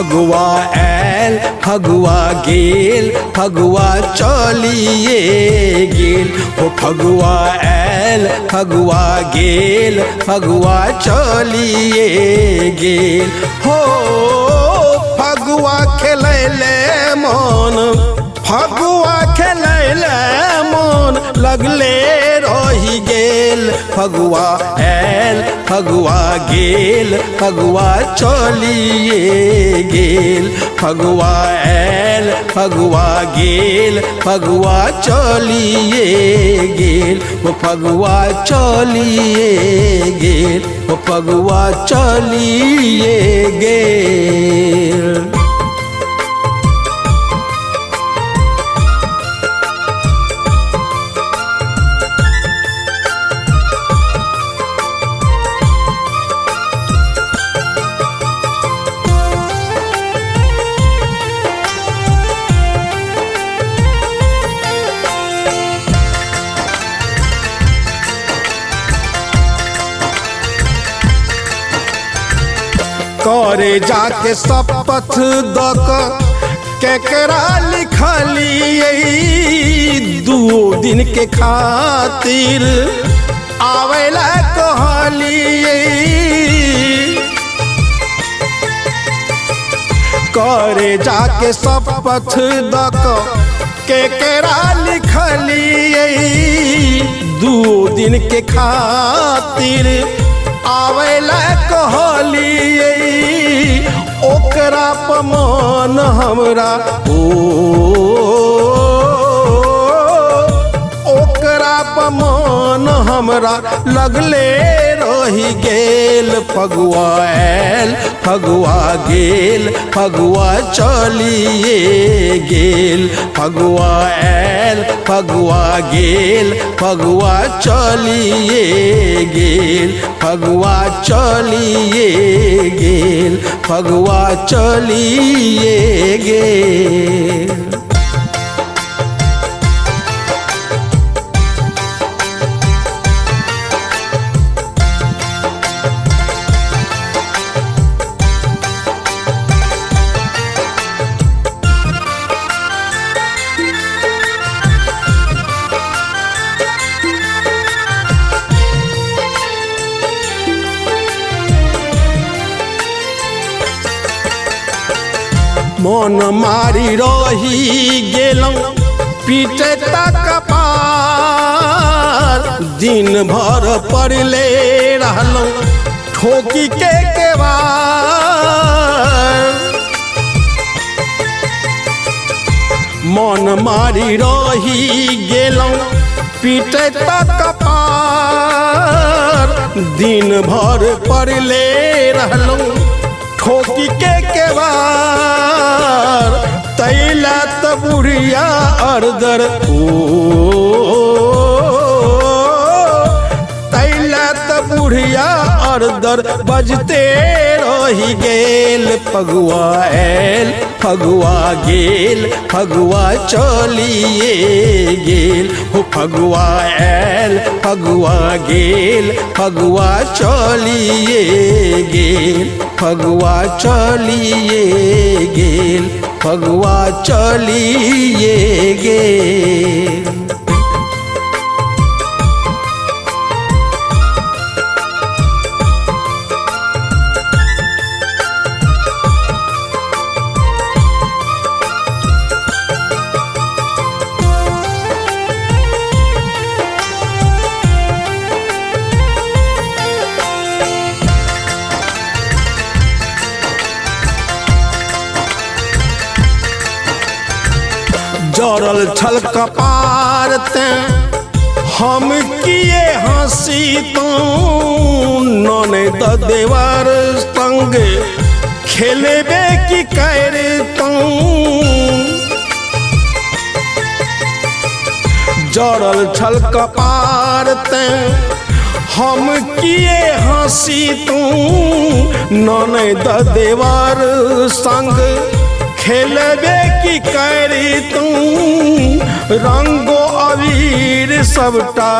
फगुआ आयल फगुआ गेल फगुआ चलिए गेल हो फगुआ आयल फगुआ गेल फगुआ चलिए गेल हो फगुआ खेलैले मन फगुआ खेलैले मन लगले रही गेल फगुआ आयल फगुआ गेल फगुआ चलिए गेल फगुआ आयल फगुआ गेल फगुआ चलिए गेल वो फगुआ चलिए गेल वो फगुआ चलिए गेल। करे जाके शपथ दक केकरा लिखलिए 2 दिन के खातिर आवेला कहलिए करे जाके शपथ दक केकरा लिखलिए 2 दिन के खातिर आवेला कहलिए ओकरा पमान हमरा ओकरा पमान हमरा लगले रही गेल फगुआ आयल फगुआ गेल फगुआ चलिए गेल फगुआ आयल फगुआ गेल फगुआ चलिए गेल फगुआ चलिए गेल फगुआ चलिए गेल। मन मारी रही गेलौं पीटे तक पार दिन भर पड़ले रहलौं ठोकी के केवार मन मारी रही गेलौं पीटे तक पार दिन भर पड़ले रहलौं ठोकी के केवार तैला त बुढ़िया अरदर तैला त बुढ़िया अरदर बजते रही गेल फगुआ आयल फगुआ गेल फगुआ चलिए गेल हो फगुआ आयल फगुआ गेल फगुआ चलिए गेल फगुआ चलिए गेल फगुआ चलिए गेल। जरल छल कपार ते हम किए हंसी तू ननद देवर संग खेलेबे की कर तू जरल छल कपार ते हम किए हंसी तू ननद देवर संग खेलबे की करी तू रंगो अबीर सबटा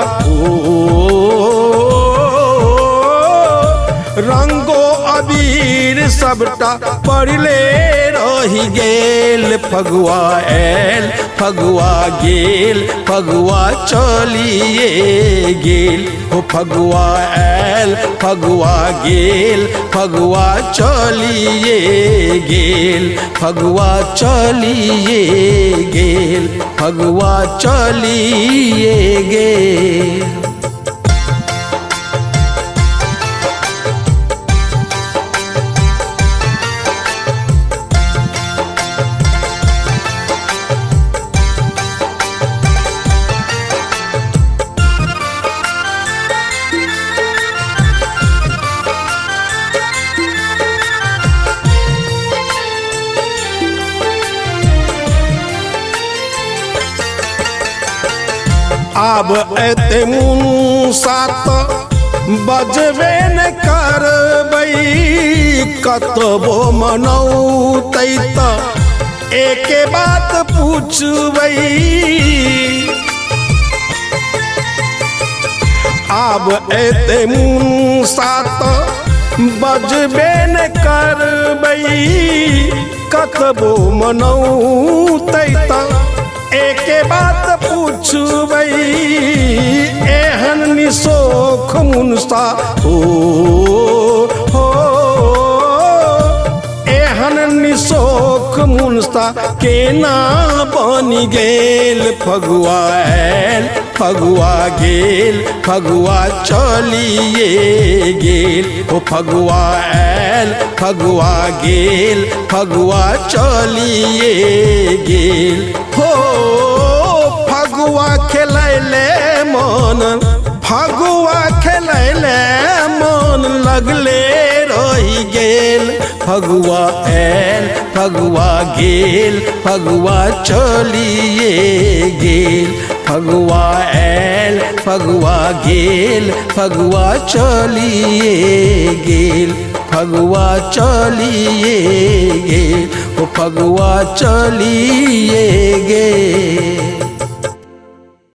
रंगो अबीर सबटा पड़ले रही गेल। फगुआ आयल फगुआ गेल फगुआ चलिए गेल। हो फगुआ आयल फगुआ गेल फगुआ चलिए गेल। फगुआ चलिए गेल फगुआ चलिए गेल। अब एते मुनसा बजबे न करबै। कतबो मनौतै त एके बात पूछबै। अब एते मुनसा बजबे न करबै। कतबो मनौतै त एके बात पूछबै। एहन निशोख मुनसा हो एहन निशोख मुनसा केना बनि गेल। फगुआ आयल फगुआ गेल फगुआ चलिए गेल। ओ फगुआ आयल फगुआ गेल फगुआ चलिए गेल। हो फगुआ खेलैले मन फगुआ खेलैले मन लगले रही गेल। फगुआ आयल फगुआ गेल फगुआ चलिए गेल। फगुआ आयल फगुआ गेल फगुआ चलिए गेल। फगुआ चलिए गेल ओ फगुआ चलिए गेल।